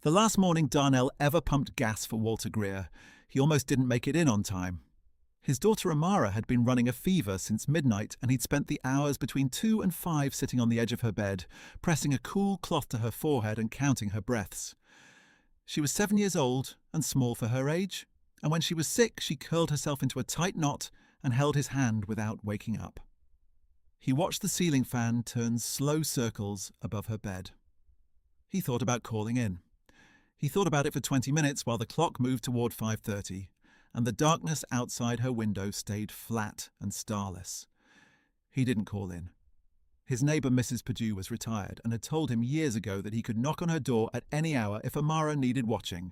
The last morning Darnell ever pumped gas for Walter Greer, he almost didn't make it in on time. His daughter Amara had been running a fever since midnight, and he'd spent the hours between 2 and 5 sitting on the edge of her bed, pressing a cool cloth to her forehead and counting her breaths. She was 7 years old and small for her age, and when she was sick she curled herself into a tight knot and held his hand without waking up. He watched the ceiling fan turn slow circles above her bed. He thought about calling in. He thought about it for 20 minutes while the clock moved toward 5:30, and the darkness outside her window stayed flat and starless. He didn't call in. His neighbour Mrs. Perdue was retired and had told him years ago that he could knock on her door at any hour if Amara needed watching.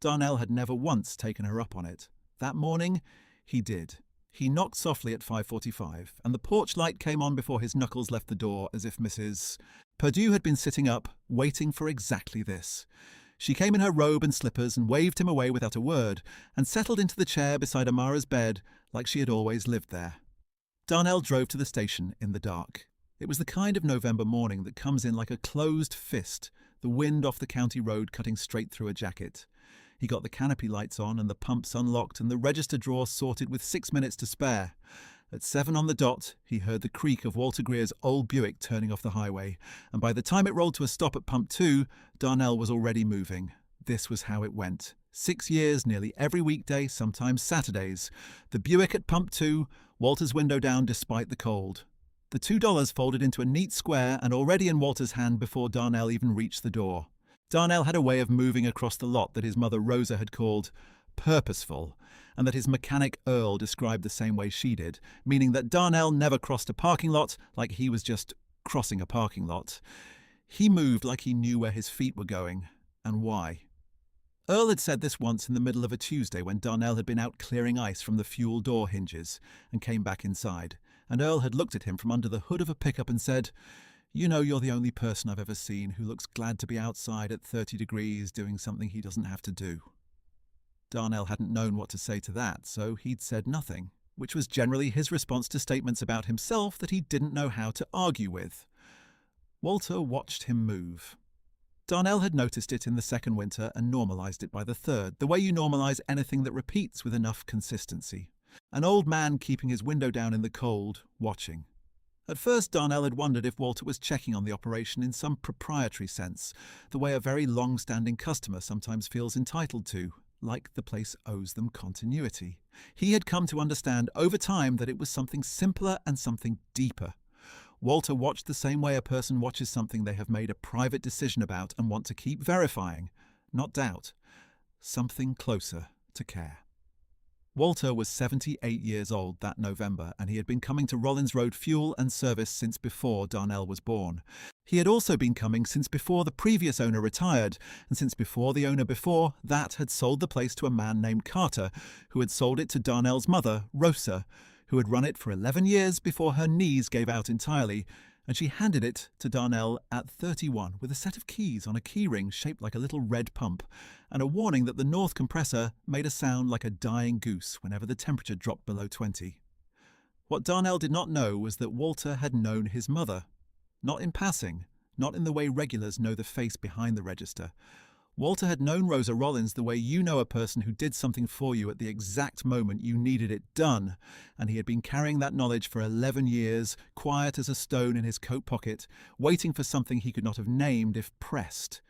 Darnell had never once taken her up on it. That morning, he did. He knocked softly at 5:45, and the porch light came on before his knuckles left the door, as if Mrs. Perdue had been sitting up, waiting for exactly this. She came in her robe and slippers and waved him away without a word, and settled into the chair beside Amara's bed like she had always lived there. Darnell drove to the station in the dark. It was the kind of November morning that comes in like a closed fist, the wind off the county road cutting straight through a jacket. He got the canopy lights on and the pumps unlocked and the register drawer sorted with 6 minutes to spare. At 7 on the dot, he heard the creak of Walter Greer's old Buick turning off the highway, and by the time it rolled to a stop at pump 2, Darnell was already moving. This was how it went. 6 years, nearly every weekday, sometimes Saturdays. The Buick at pump 2, Walter's window down despite the cold. The $2 folded into a neat square and already in Walter's hand before Darnell even reached the door. Darnell had a way of moving across the lot that his mother Rosa had called purposeful, and that his mechanic Earl described the same way she did, meaning that Darnell never crossed a parking lot like he was just crossing a parking lot. He moved like he knew where his feet were going, and why. Earl had said this once in the middle of a Tuesday when Darnell had been out clearing ice from the fuel door hinges and came back inside, and Earl had looked at him from under the hood of a pickup and said, "You know, you're the only person I've ever seen who looks glad to be outside at 30 degrees doing something he doesn't have to do." Darnell hadn't known what to say to that, so he'd said nothing, which was generally his response to statements about himself that he didn't know how to argue with. Walter watched him move. Darnell had noticed it in the second winter and normalized it by the third, the way you normalize anything that repeats with enough consistency. An old man keeping his window down in the cold, watching. At first Darnell had wondered if Walter was checking on the operation in some proprietary sense, the way a very long-standing customer sometimes feels entitled to, like the place owes them continuity. He had come to understand over time that it was something simpler and something deeper. Walter watched the same way a person watches something they have made a private decision about and want to keep verifying, not doubt. Something closer to care. Walter was 78 years old that November, and he had been coming to Rollins Road Fuel and Service since before Darnell was born. He had also been coming since before the previous owner retired, and since before the owner before that had sold the place to a man named Carter, who had sold it to Darnell's mother, Rosa, who had run it for 11 years before her knees gave out entirely, and she handed it to Darnell at 31 with a set of keys on a keyring shaped like a little red pump, and a warning that the north compressor made a sound like a dying goose whenever the temperature dropped below 20. What Darnell did not know was that Walter had known his mother. Not in passing, not in the way regulars know the face behind the register. Walter had known Rosa Rollins the way you know a person who did something for you at the exact moment you needed it done, and he had been carrying that knowledge for 11 years, quiet as a stone in his coat pocket, waiting for something he could not have named if pressed.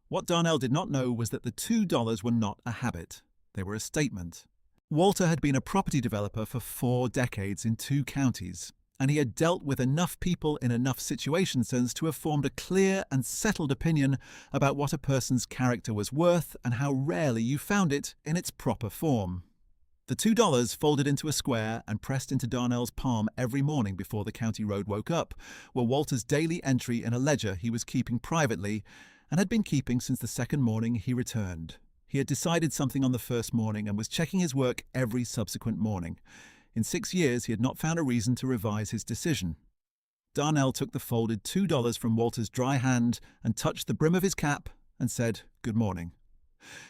What Darnell did not know was that the $2 were not a habit. They were a statement. Walter had been a property developer for 4 decades in 2 counties, and he had dealt with enough people in enough situations to have formed a clear and settled opinion about what a person's character was worth and how rarely you found it in its proper form. The $2 folded into a square and pressed into Darnell's palm every morning before the county road woke up were Walter's daily entry in a ledger he was keeping privately and had been keeping since the second morning he returned. He had decided something on the first morning and was checking his work every subsequent morning. In 6 years, he had not found a reason to revise his decision. Darnell took the folded $2 from Walter's dry hand and touched the brim of his cap and said, "Good morning."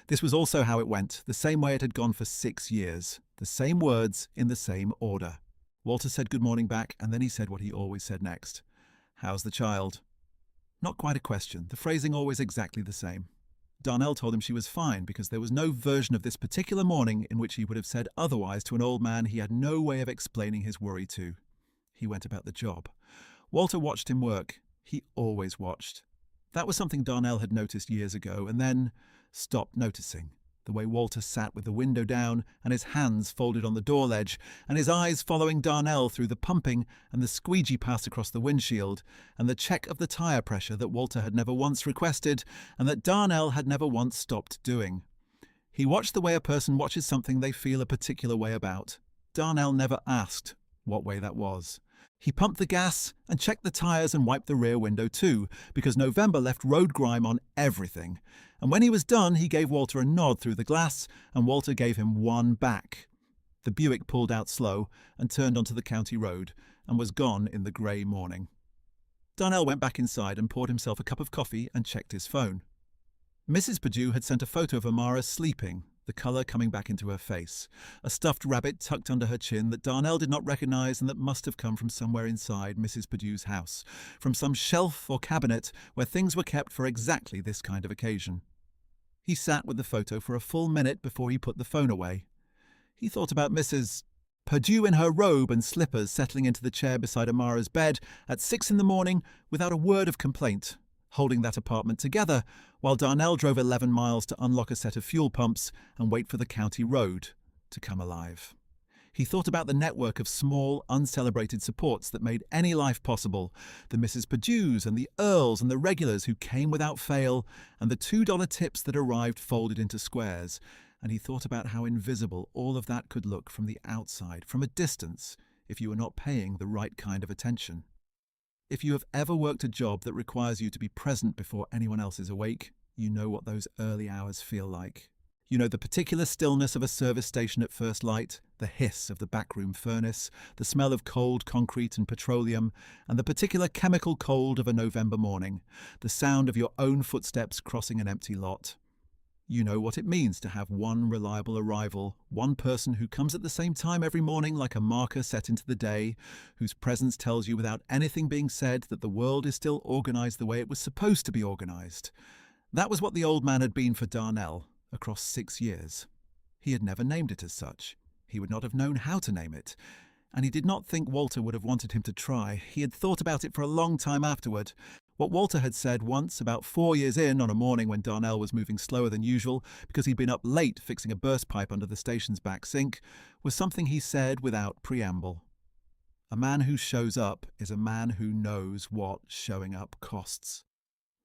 This was also how it went, the same way it had gone for 6 years, the same words in the same order. Walter said good morning back, and then he said what he always said next. "How's the child?" Not quite a question, the phrasing always exactly the same. Darnell told him she was fine because there was no version of this particular morning in which he would have said otherwise to an old man he had no way of explaining his worry to. He went about the job. Walter watched him work. He always watched. That was something Darnell had noticed years ago and then stopped noticing. The way Walter sat with the window down and his hands folded on the door ledge, and his eyes following Darnell through the pumping and the squeegee pass across the windshield, and the check of the tyre pressure that Walter had never once requested and that Darnell had never once stopped doing. He watched the way a person watches something they feel a particular way about. Darnell never asked what way that was. He pumped the gas and checked the tyres and wiped the rear window too, because November left road grime on everything. And when he was done, he gave Walter a nod through the glass, and Walter gave him one back. The Buick pulled out slow and turned onto the county road and was gone in the grey morning. Darnell went back inside and poured himself a cup of coffee and checked his phone. Mrs. Perdue had sent a photo of Amara sleeping, the colour coming back into her face, a stuffed rabbit tucked under her chin that Darnell did not recognise and that must have come from somewhere inside Mrs. Perdue's house, from some shelf or cabinet where things were kept for exactly this kind of occasion. He sat with the photo for a full minute before he put the phone away. He thought about Mrs. Perdue in her robe and slippers settling into the chair beside Amara's bed at 6 a.m. without a word of complaint, holding that apartment together while Darnell drove 11 miles to unlock a set of fuel pumps and wait for the county road to come alive. He thought about the network of small, uncelebrated supports that made any life possible, the Mrs. Perdues and the Earls and the regulars who came without fail, and the $2 tips that arrived folded into squares, and he thought about how invisible all of that could look from the outside, from a distance, if you were not paying the right kind of attention. If you have ever worked a job that requires you to be present before anyone else is awake, you know what those early hours feel like. You know the particular stillness of a service station at first light, the hiss of the backroom furnace, the smell of cold concrete and petroleum, and the particular chemical cold of a November morning, the sound of your own footsteps crossing an empty lot. You know what it means to have one reliable arrival, one person who comes at the same time every morning like a marker set into the day, whose presence tells you without anything being said that the world is still organised the way it was supposed to be organised. That was what the old man had been for Darnell across 6 years. He had never named it as such. He would not have known how to name it. And he did not think Walter would have wanted him to try. He had thought about it for a long time afterward. What Walter had said once, about 4 years in, on a morning when Darnell was moving slower than usual because he'd been up late fixing a burst pipe under the station's back sink, was something he said without preamble. A man who shows up is a man who knows what showing up costs.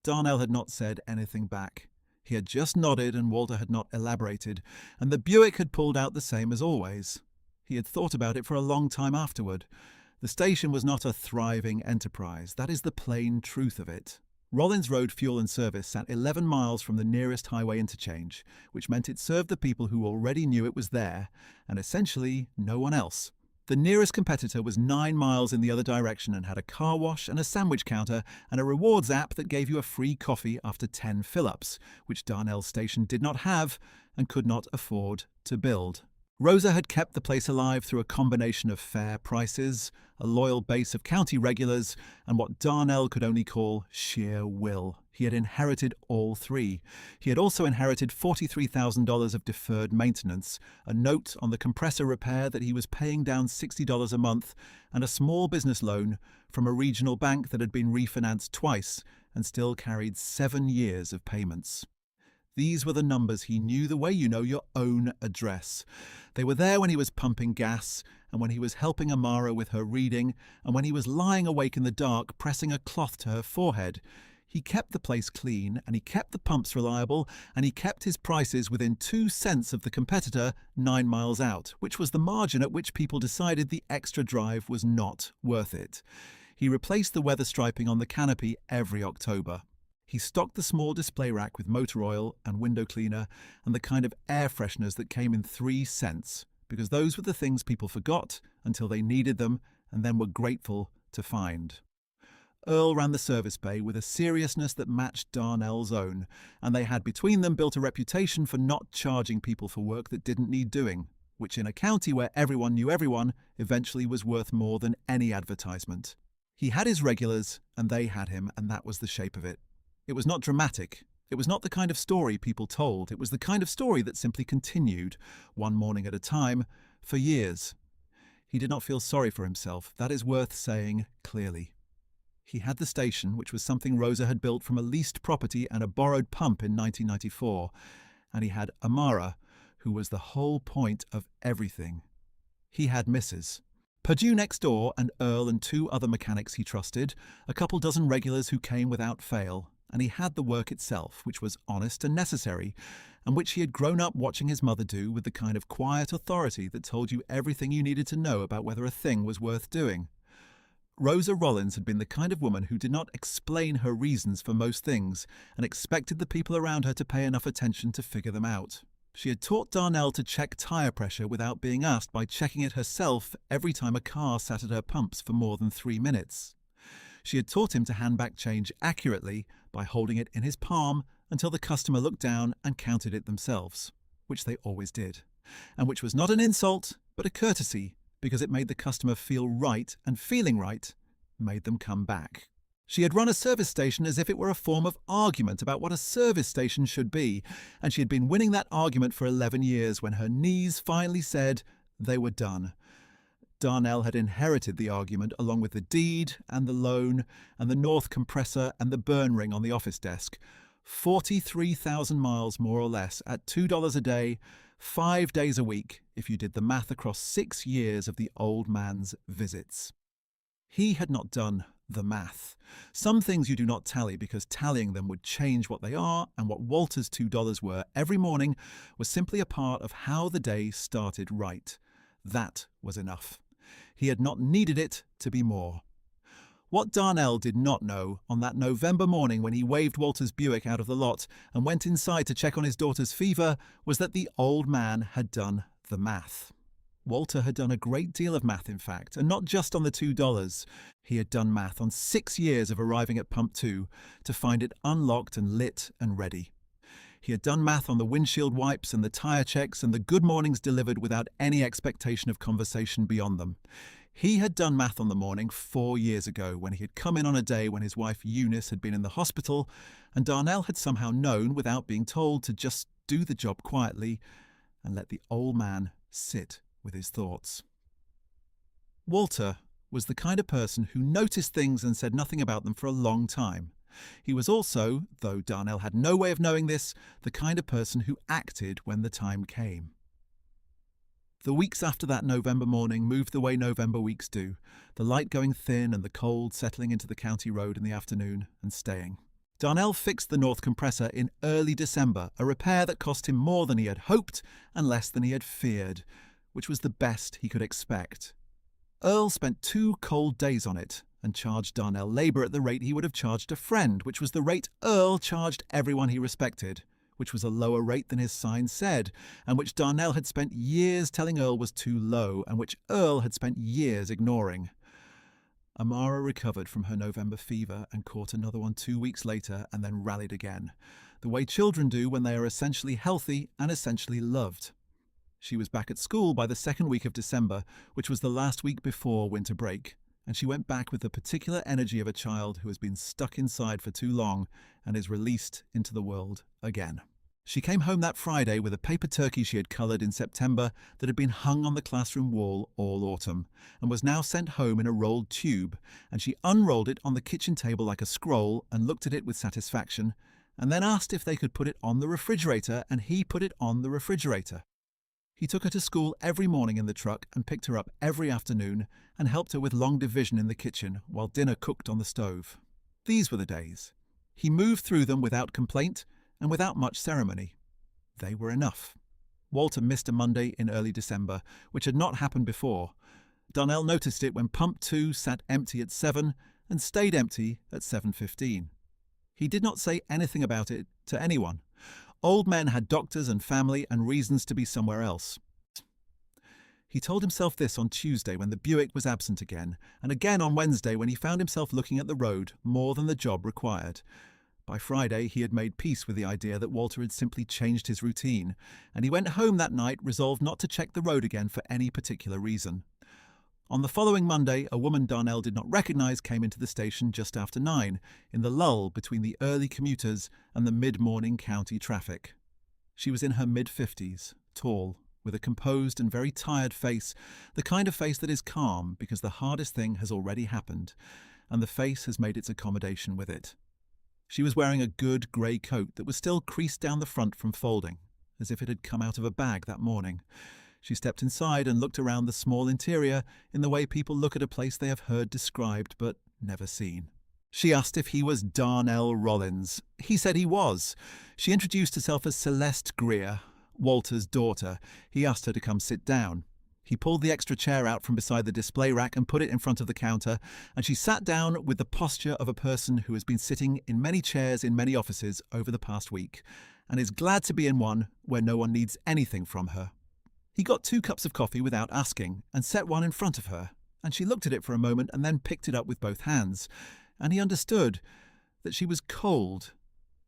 Darnell had not said anything back. He had just nodded and Walter had not elaborated, and the Buick had pulled out the same as always. He had thought about it for a long time afterward. The station was not a thriving enterprise. That is the plain truth of it. Rollins Road Fuel and Service sat 11 miles from the nearest highway interchange, which meant it served the people who already knew it was there, and essentially no one else. The nearest competitor was 9 miles in the other direction and had a car wash and a sandwich counter and a rewards app that gave you a free coffee after 10 fill-ups, which Darnell's station did not have and could not afford to build. Rosa had kept the place alive through a combination of fair prices, a loyal base of county regulars, and what Darnell could only call sheer will. He had inherited all three. He had also inherited $43,000 of deferred maintenance, a note on the compressor repair that he was paying down $60 a month, and a small business loan from a regional bank that had been refinanced twice and still carried 7 years of payments. These were the numbers he knew the way you know your own address. They were there when he was pumping gas, and when he was helping Amara with her reading, and when he was lying awake in the dark pressing a cloth to her forehead. He kept the place clean, and he kept the pumps reliable, and he kept his prices within 2 cents of the competitor 9 miles out, which was the margin at which people decided the extra drive was not worth it. He replaced the weather striping on the canopy every October. He stocked the small display rack with motor oil and window cleaner and the kind of air fresheners that came in 3 cents, because those were the things people forgot until they needed them and then were grateful to find. Earl ran the service bay with a seriousness that matched Darnell's own, and they had between them built a reputation for not charging people for work that didn't need doing, which in a county where everyone knew everyone eventually was worth more than any advertisement. He had his regulars, and they had him, and that was the shape of it. It was not dramatic. It was not the kind of story people told. It was the kind of story that simply continued, one morning at a time, for years. He did not feel sorry for himself. That is worth saying clearly. He had the station, which was something Rosa had built from a leased property and a borrowed pump in 1994, and he had Amara, who was the whole point of everything. He had Mrs. Purdue next door and Earl and 2 other mechanics he trusted, a couple dozen regulars who came without fail, and he had the work itself, which was honest and necessary, and which he had grown up watching his mother do with the kind of quiet authority that told you everything you needed to know about whether a thing was worth doing. Rosa Rollins had been the kind of woman who did not explain her reasons for most things and expected the people around her to pay enough attention to figure them out. She had taught Darnell to check tyre pressure without being asked by checking it herself every time a car sat at her pumps for more than 3 minutes. She had taught him to hand back change accurately by holding it in his palm until the customer looked down and counted it themselves, which they always did, and which was not an insult but a courtesy because it made the customer feel right, and feeling right made them come back. She had run a service station as if it were a form of argument about what a service station should be, and she had been winning that argument for 11 years when her knees finally said they were done. Darnell had inherited the argument along with the deed and the loan and the North compressor and the burn ring on the office desk. 43,000 miles more or less at $2 a day, 5 days a week if you did the math across 6 years of the old man's visits. He had not done the math. Some things you do not tally because tallying them would change what they are, and what Walter's $2 were every morning was simply a part of how the day started right. That was enough. He had not needed it to be more. What Darnell did not know on that November morning when he waved Walter's Buick out of the lot and went inside to check on his daughter's fever was that the old man had done the math. Walter had done a great deal of math, in fact, and not just on the $2. He had done math on 6 years of arriving at Pump 2 to find it unlocked and lit and ready. He had done math on the windshield wipes and the tyre checks and the good mornings delivered without any expectation of conversation beyond them. He had done math on the morning 4 years ago when he had come in on a day when his wife Eunice had been in the hospital, and Darnell had somehow known, without being told, to just do the job quietly and let the old man sit with his thoughts. Walter was the kind of person who noticed things and said nothing about them for a long time. He was also, though Darnell had no way of knowing this, the kind of person who acted when the time came. The weeks after that November morning moved the way November weeks do, the light going thin and the cold settling into the county road in the afternoon and staying. Darnell fixed the North compressor in early December, a repair that cost him more than he had hoped and less than he had feared, which was the best he could expect. Earl spent 2 cold days on it and charged Darnell labour at the rate he would have charged a friend, which was the rate Earl charged everyone he respected, which was a lower rate than his sign said, and which Darnell had spent years telling Earl was too low, and which Earl had spent years ignoring. Amara recovered from her November fever and caught another one 2 weeks later and then rallied again, the way children do when they are essentially healthy and essentially loved. She was back at school by the 2nd week of December, which was the last week before winter break, and she went back with the particular energy of a child who has been stuck inside for too long and is released into the world again. She came home that Friday with a paper turkey she had coloured in September that had been hung on the classroom wall all autumn, and was now sent home in a rolled tube, and she unrolled it on the kitchen table like a scroll and looked at it with satisfaction, and then asked if they could put it on the refrigerator, and he put it on the refrigerator. He took her to school every morning in the truck and picked her up every afternoon and helped her with long division in the kitchen while dinner cooked on the stove. These were the days. He moved through them without complaint and without much ceremony. They were enough. Walter missed a Monday in early December, which had not happened before. Darnell noticed it when Pump 2 sat empty at 7 and stayed empty at 7:15. He did not say anything about it to anyone. Old men had doctors and family and reasons to be somewhere else. He told himself this on Tuesday when the Buick was absent again, and again on Wednesday when he found himself looking at the road more than the job required. By Friday he had made peace with the idea that Walter had simply changed his routine, and he went home that night resolved not to check the road again for any particular reason. On the following Monday, a woman Darnell did not recognize came into the station just after 9, in the lull between the early commuters and the mid-morning county traffic. She was in her mid-50s, tall, with a composed and very tired face, the kind of face that is calm because the hardest thing has already happened, and the face has made its accommodation with it. She was wearing a good grey coat that was still creased down the front from folding, as if it had come out of a bag that morning. She stepped inside and looked around the small interior in the way people look at a place they have heard described but never seen. She asked if he was Darnell Rollins. He said he was. She introduced herself as Celeste Greer, Walter's daughter. He asked her to come sit down. He pulled the extra chair out from beside the display rack and put it in front of the counter, and she sat down with the posture of a person who has been sitting in many chairs in many offices over the past week, and is glad to be in one where no one needs anything from her. He got 2 cups of coffee without asking, and set one in front of her, and she looked at it for a moment and then picked it up with both hands, and he understood that she was cold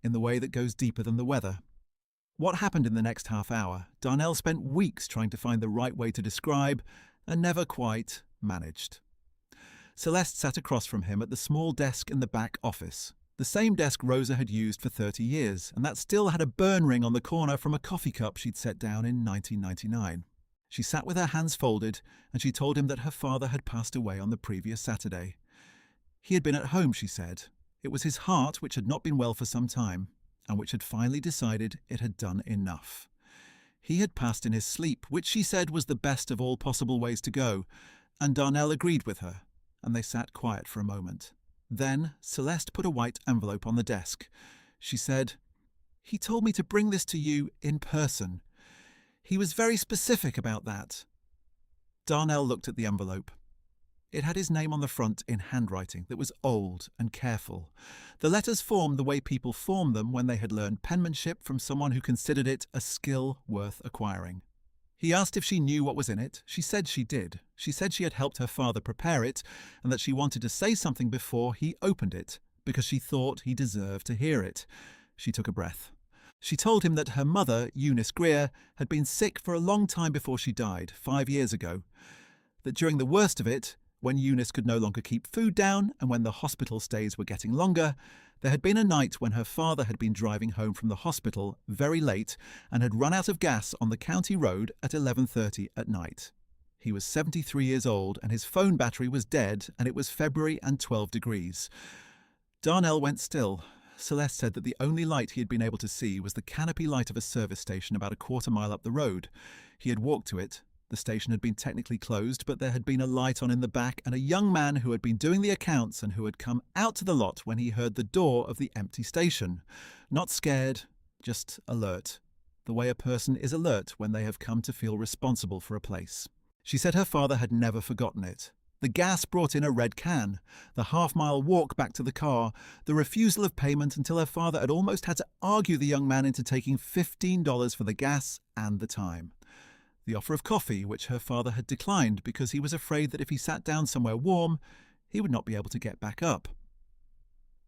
in the way that goes deeper than the weather. What happened in the next half hour, Darnell spent weeks trying to find the right way to describe, and never quite managed. Celeste sat across from him at the small desk in the back office, the same desk Rosa had used for 30 years, and that still had a burn ring on the corner from a coffee cup she'd set down in 1999. She sat with her hands folded, and she told him that her father had passed away on the previous Saturday. He had been at home, she said. It was his heart which had not been well for some time, and which had finally decided it had done enough. He had passed in his sleep, which she said was the best of all possible ways to go, and Darnell agreed with her, and they sat quiet for a moment. Then Celeste put a white envelope on the desk. She said, "He told me to bring this to you in person. He was very specific about that." Darnell looked at the envelope. It had his name on the front in handwriting that was old and careful. The letters formed the way people form them when they had learned penmanship from someone who considered it a skill worth acquiring. He asked if she knew what was in it. She said she did. She said she had helped her father prepare it, and that she wanted to say something before he opened it, because she thought he deserved to hear it. She took a breath. She told him that her mother, Eunice Greer, had been sick for a long time before she died, 5 years ago. That during the worst of it, when Eunice could no longer keep food down and when the hospital stays were getting longer, there had been a night when her father had been driving home from the hospital very late and had run out of gas on the county road at 11:30 at night. He was 73 years old and his phone battery was dead, and it was February and 12 degrees. Darnell went still. Celeste said that the only light he had been able to see was the canopy light of a service station about a quarter-mile up the road. He had walked to it. The station had been technically closed, but there had been a light on in the back, and a young man who had been doing the accounts and who had come out to the lot when he heard the door of the empty station. Not scared, just alert. The way a person is alert when they have come to feel responsible for a place. She said her father had never forgotten it. The gas brought in a red can, the half-mile walk back to the car, the refusal of payment until her father had almost had to argue the young man into taking $15 for the gas and the time. The offer of coffee, which her father had declined because he was afraid that if he sat down somewhere warm, he would not be able to get back up.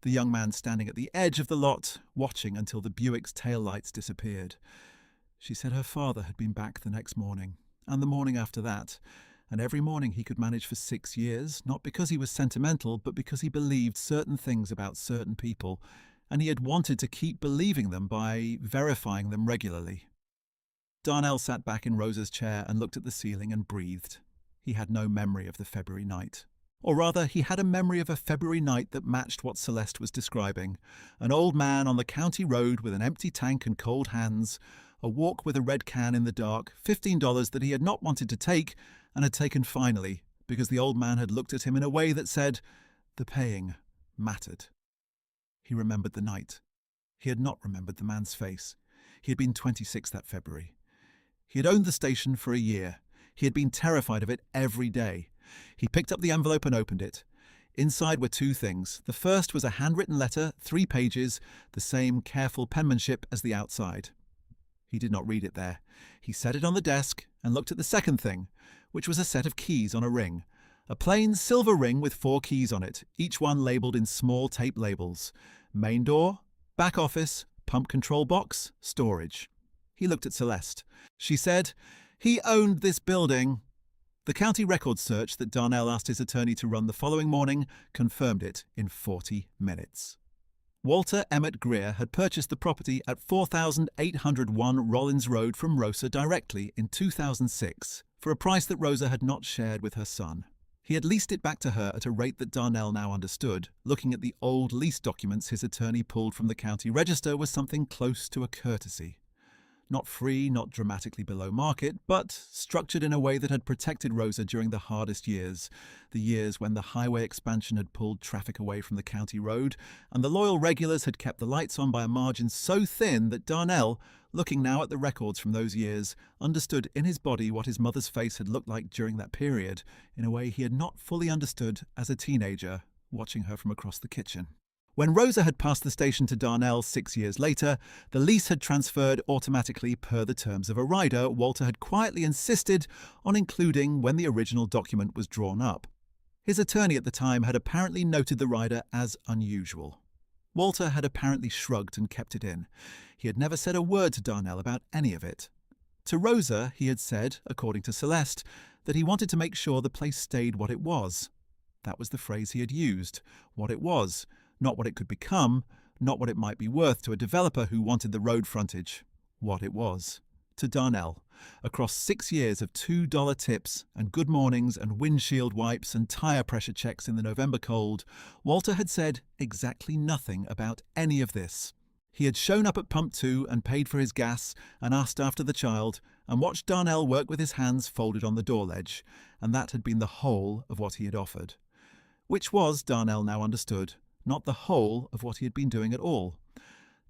The young man standing at the edge of the lot, watching until the Buick's taillights disappeared. She said her father had been back the next morning, and the morning after that, and every morning he could manage for 6 years, not because he was sentimental, but because he believed certain things about certain people, and he had wanted to keep believing them by verifying them regularly. Darnell sat back in Rosa's chair and looked at the ceiling and breathed. He had no memory of the February night. Or rather, he had a memory of a February night that matched what Celeste was describing. An old man on the county road with an empty tank and cold hands, a walk with a red can in the dark, $15 that he had not wanted to take and had taken finally, because the old man had looked at him in a way that said, the paying mattered. He remembered the night. He had not remembered the man's face. He had been 26 that February. He had owned the station for a year. He had been terrified of it every day. He picked up the envelope and opened it. Inside were 2 things. The first was a handwritten letter, 3 pages, the same careful penmanship as the outside. He did not read it there. He set it on the desk and looked at the second thing, which was a set of keys on a ring. A plain silver ring with 4 keys on it, each one labelled in small tape labels. Main door, back office, pump control box, storage. He looked at Celeste. She said, "He owned this building." The county records search that Darnell asked his attorney to run the following morning confirmed it in 40 minutes. Walter Emmett Greer had purchased the property at 4801 Rollins Road from Rosa directly in 2006 for a price that Rosa had not shared with her son. He had leased it back to her at a rate that Darnell now understood. Looking at the old lease documents his attorney pulled from the county register was something close to a courtesy. Not free, not dramatically below market, but structured in a way that had protected Rosa during the hardest years, the years when the highway expansion had pulled traffic away from the county road, and the loyal regulars had kept the lights on by a margin so thin that Darnell, looking now at the records from those years, understood in his body what his mother's face had looked like during that period, in a way he had not fully understood as a teenager, watching her from across the kitchen. When Rosa had passed the station to Darnell 6 years later, the lease had transferred automatically per the terms of a rider Walter had quietly insisted on including when the original document was drawn up. His attorney at the time had apparently noted the rider as unusual. Walter had apparently shrugged and kept it in. He had never said a word to Darnell about any of it. To Rosa, he had said, according to Celeste, that he wanted to make sure the place stayed what it was. That was the phrase he had used, what it was. Not what it could become, not what it might be worth to a developer who wanted the road frontage. What it was. To Darnell, across 6 years of $2 tips and good mornings and windshield wipes and tyre pressure checks in the November cold, Walter had said exactly nothing about any of this. He had shown up at Pump 2 and paid for his gas and asked after the child and watched Darnell work with his hands folded on the door ledge, and that had been the whole of what he had offered. Which was, Darnell now understood, not the whole of what he had been doing at all.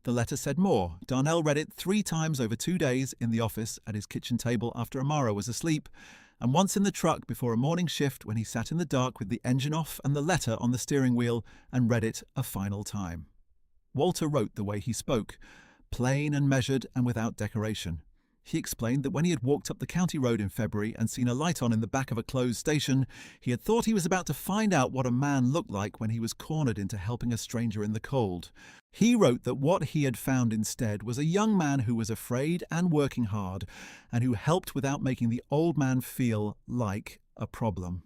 The letter said more. Darnell read it 3 times over 2 days in the office at his kitchen table after Amara was asleep, and once in the truck before a morning shift when he sat in the dark with the engine off and the letter on the steering wheel and read it a final time. Walter wrote the way he spoke, plain and measured and without decoration. He explained that when he had walked up the county road in February and seen a light on in the back of a closed station, he had thought he was about to find out what a man looked like when he was cornered into helping a stranger in the cold. He wrote that what he had found instead was a young man who was afraid and working hard, and who helped without making the old man feel like a problem.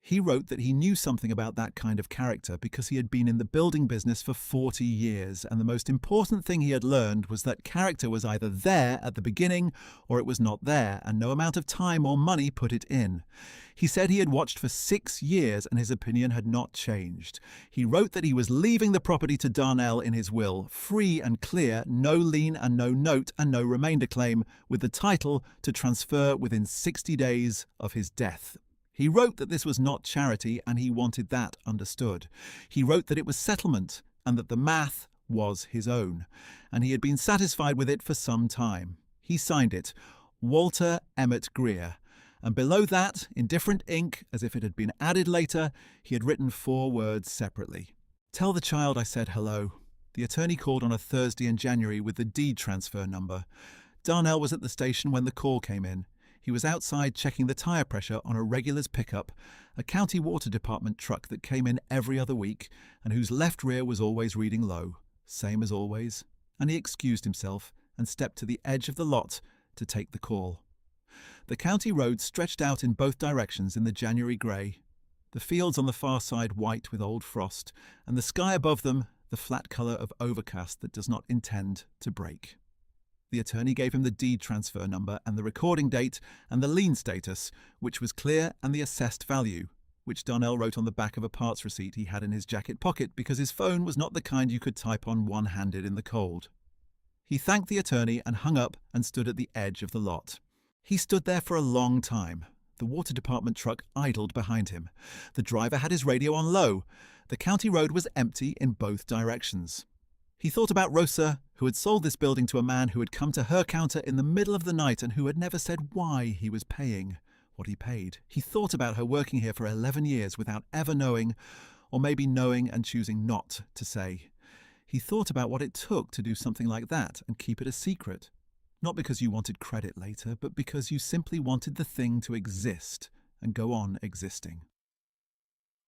He wrote that he knew something about that kind of character because he had been in the building business for 40 years, and the most important thing he had learned was that character was either there at the beginning or it was not there, and no amount of time or money put it in. He said he had watched for 6 years and his opinion had not changed. He wrote that he was leaving the property to Darnell in his will, free and clear, no lien and no note and no remainder claim, with the title to transfer within 60 days of his death. He wrote that this was not charity and he wanted that understood. He wrote that it was settlement and that the math was his own, and he had been satisfied with it for some time. He signed it, Walter Emmett Greer, and below that, in different ink, as if it had been added later, he had written 4 words separately. "Tell the child I said hello." The attorney called on a Thursday in January with the deed transfer number. Darnell was at the station when the call came in. He was outside checking the tyre pressure on a regulars pickup, a county water department truck that came in every other week and whose left rear was always reading low, same as always, and he excused himself and stepped to the edge of the lot to take the call. The county road stretched out in both directions in the January grey, the fields on the far side white with old frost, and the sky above them the flat colour of overcast that does not intend to break. The attorney gave him the deed transfer number and the recording date and the lien status, which was clear, and the assessed value, which Darnell wrote on the back of a parts receipt he had in his jacket pocket because his phone was not the kind you could type on one-handed in the cold. He thanked the attorney and hung up and stood at the edge of the lot. He stood there for a long time. The water department truck idled behind him. The driver had his radio on low. The county road was empty in both directions. He thought about Rosa, who had sold this building to a man who had come to her counter in the middle of the night and who had never said why he was paying what he paid. He thought about her working here for 11 years without ever knowing, or maybe knowing and choosing not to say. He thought about what it took to do something like that and keep it a secret. Not because you wanted credit later, but because you simply wanted the thing to exist and go on existing.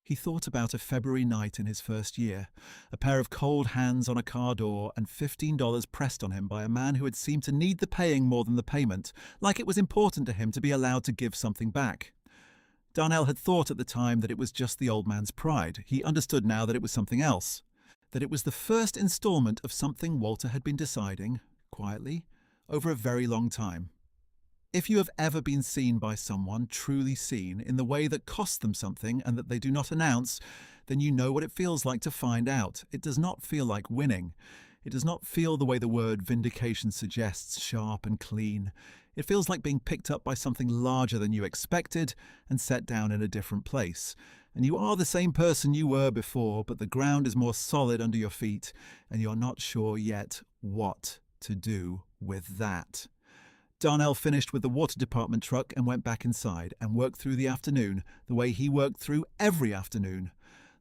He thought about a February night in his first year, a pair of cold hands on a car door and $15 pressed on him by a man who had seemed to need the paying more than the payment, like it was important to him to be allowed to give something back. Darnell had thought at the time that it was just the old man's pride. He understood now that it was something else, that it was the first installment of something Walter had been deciding, quietly, over a very long time. If you have ever been seen by someone, truly seen, in the way that costs them something and that they do not announce, then you know what it feels like to find out. It does not feel like winning. It does not feel the way the word vindication suggests, sharp and clean. It feels like being picked up by something larger than you expected and set down in a different place. And you are the same person you were before, but the ground is more solid under your feet, and you're not sure yet what to do with that. Darnell finished with the water department truck and went back inside and worked through the afternoon the way he worked through every afternoon.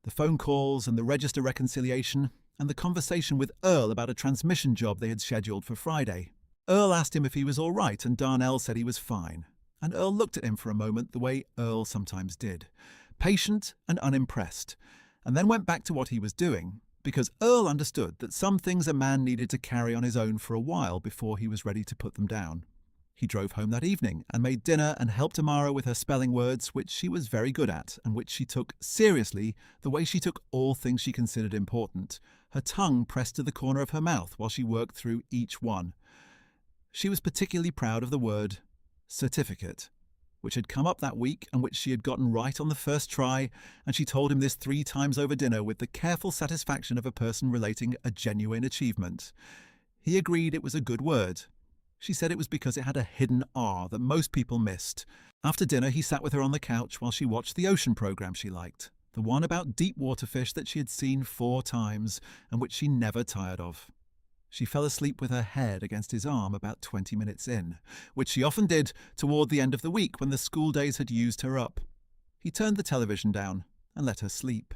The phone calls and the register reconciliation and the conversation with Earl about a transmission job they had scheduled for Friday. Earl asked him if he was all right, and Darnell said he was fine. And Earl looked at him for a moment the way Earl sometimes did, patient and unimpressed, and then went back to what he was doing, because Earl understood that some things a man needed to carry on his own for a while before he was ready to put them down. He drove home that evening and made dinner and helped Amara with her spelling words, which she was very good at and which she took seriously the way she took all things she considered important, her tongue pressed to the corner of her mouth while she worked through each one. She was particularly proud of the word certificate, which had come up that week and which she had gotten right on the first try, and she told him this 3 times over dinner with the careful satisfaction of a person relating a genuine achievement. He agreed it was a good word. She said it was because it had a hidden R that most people missed. After dinner, he sat with her on the couch while she watched the ocean program she liked, the one about deep water fish that she had seen 4 times and which she never tired of. She fell asleep with her head against his arm about 20 minutes in, which she often did toward the end of the week when the school days had used her up. He turned the television down and let her sleep.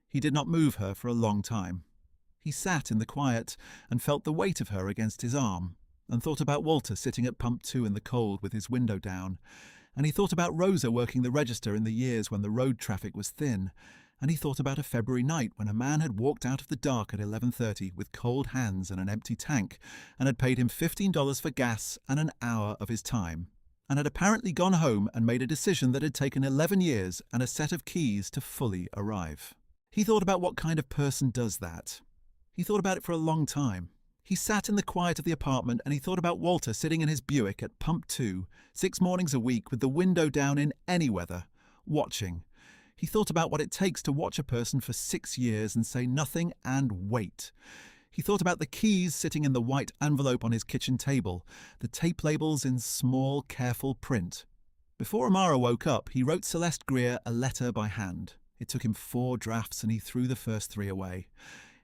He did not move her for a long time. He sat in the quiet and felt the weight of her against his arm, and thought about Walter sitting at pump 2 in the cold with his window down, and he thought about Rosa working the register in the years when the road traffic was thin, and he thought about a February night when a man had walked out of the dark at 11:30 with cold hands and an empty tank, and had paid him $15 for gas and an hour of his time, and had apparently gone home and made a decision that had taken 11 years and a set of keys to fully arrive. He thought about what kind of person does that. He thought about it for a long time. He sat in the quiet of the apartment and he thought about Walter sitting in his Buick at pump 2, 6 mornings a week with the window down in any weather, watching. He thought about what it takes to watch a person for 6 years and say nothing and wait. He thought about the keys sitting in the white envelope on his kitchen table, the tape labels in small, careful print. Before Amara woke up, he wrote Celeste Greer a letter by hand. It took him 4 drafts and he threw the first 3 away.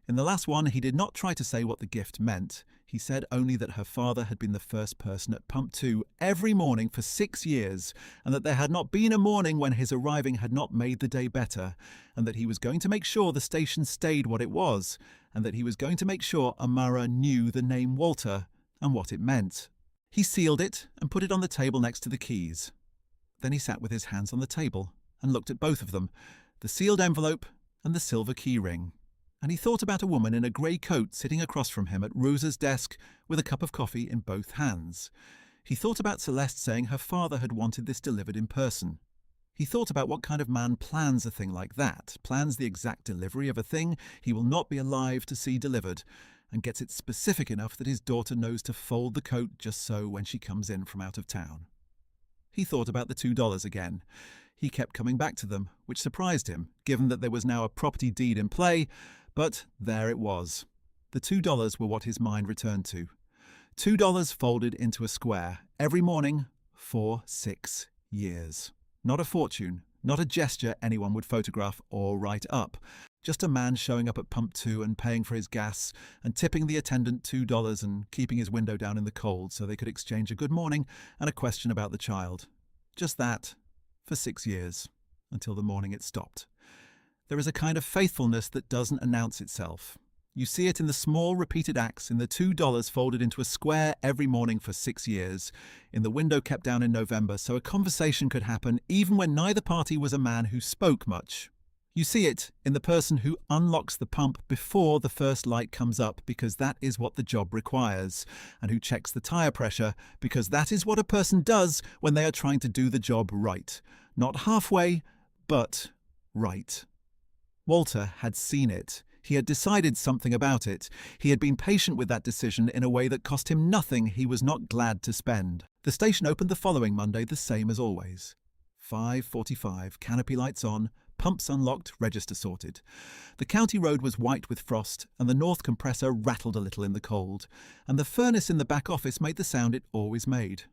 In the last one, he did not try to say what the gift meant. He said only that her father had been the first person at pump 2 every morning for 6 years, and that there had not been a morning when his arriving had not made the day better, and that he was going to make sure the station stayed what it was, and that he was going to make sure Amara knew the name Walter and what it meant. He sealed it and put it on the table next to the keys. Then he sat with his hands on the table and looked at both of them, the sealed envelope and the silver key ring. And he thought about a woman in a grey coat sitting across from him at Rosa's desk with a cup of coffee in both hands. He thought about Celeste saying her father had wanted this delivered in person. He thought about what kind of man plans a thing like that, plans the exact delivery of a thing he will not be alive to see delivered, and gets it specific enough that his daughter knows to fold the coat just so when she comes in from out of town. He thought about the $2 again. He kept coming back to them, which surprised him, given that there was now a property deed in play. But there it was. The $2 were what his mind returned to. $2 folded into a square every morning for 6 years. Not a fortune, not a gesture anyone would photograph or write up. Just a man showing up at pump 2 and paying for his gas and tipping the attendant $2 and keeping his window down in the cold so they could exchange a good morning and a question about the child. Just that for 6 years, until the morning it stopped. There is a kind of faithfulness that doesn't announce itself. You see it in the small repeated acts, in the $2 folded into a square every morning for 6 years, in the window kept down in November so a conversation could happen even when neither party was a man who spoke much. You see it in the person who unlocks the pump before the first light comes up because that is what the job requires, and who checks the tyre pressure because that is what a person does when they are trying to do the job right. Not halfway, but right. Walter had seen it. He had decided something about it. He had been patient with that decision in a way that cost him nothing he was not glad to spend. The station opened the following Monday, the same as always. 5:45, canopy lights on, pumps unlocked, register sorted. The county road was white with frost, and the north compressor rattled a little in the cold, and the furnace in the back office made the sound it always made.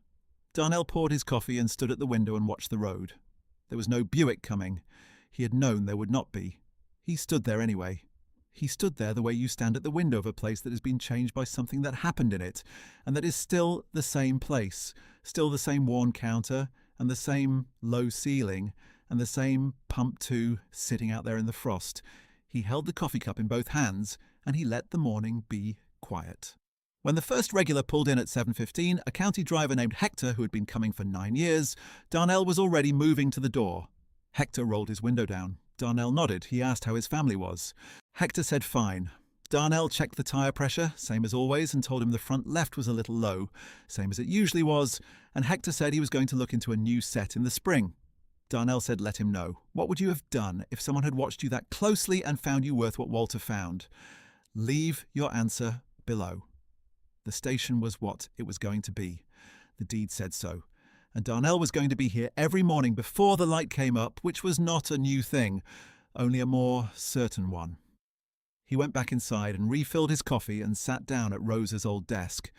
Darnell poured his coffee and stood at the window and watched the road. There was no Buick coming. He had known there would not be. He stood there anyway. He stood there the way you stand at the window of a place that has been changed by something that happened in it, and that is still the same place, still the same worn counter, and the same low ceiling, and the same pump 2 sitting out there in the frost. He held the coffee cup in both hands, and he let the morning be quiet. When the first regular pulled in at 7:15, a county driver named Hector, who had been coming for 9 years, Darnell was already moving to the door. Hector rolled his window down. Darnell nodded. He asked how his family was. Hector said fine. Darnell checked the tyre pressure, same as always, and told him the front left was a little low, same as it usually was, and Hector said he was going to look into a new set in the spring. Darnell said let him know. What would you have done if someone had watched you that closely and found you worth what Walter found? Leave your answer below. The station was what it was going to be. The deed said so. And Darnell was going to be here every morning before the light came up, which was not a new thing, only a more certain one. He went back inside and refilled his coffee and sat down at Rosa's old desk.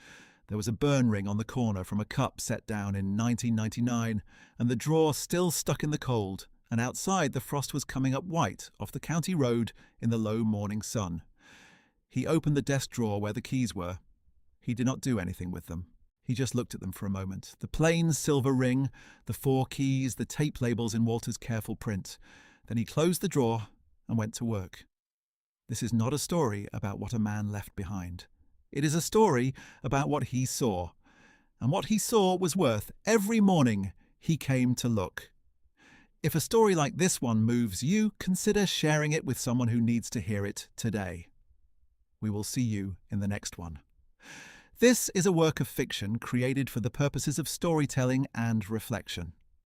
There was a burn ring on the corner from a cup set down in 1999, and the drawer still stuck in the cold, and outside the frost was coming up white off the county road in the low morning sun. He opened the desk drawer where the keys were. He did not do anything with them. He just looked at them for a moment. The plain silver ring, the 4 keys, the tape labels in Walter's careful print. Then he closed the drawer and went to work. This is not a story about what a man left behind. It is a story about what he saw. And what he saw was worth every morning he came to look. If a story like this one moves you, consider sharing it with someone who needs to hear it today. We will see you in the next one. This is a work of fiction created for the purposes of storytelling and reflection.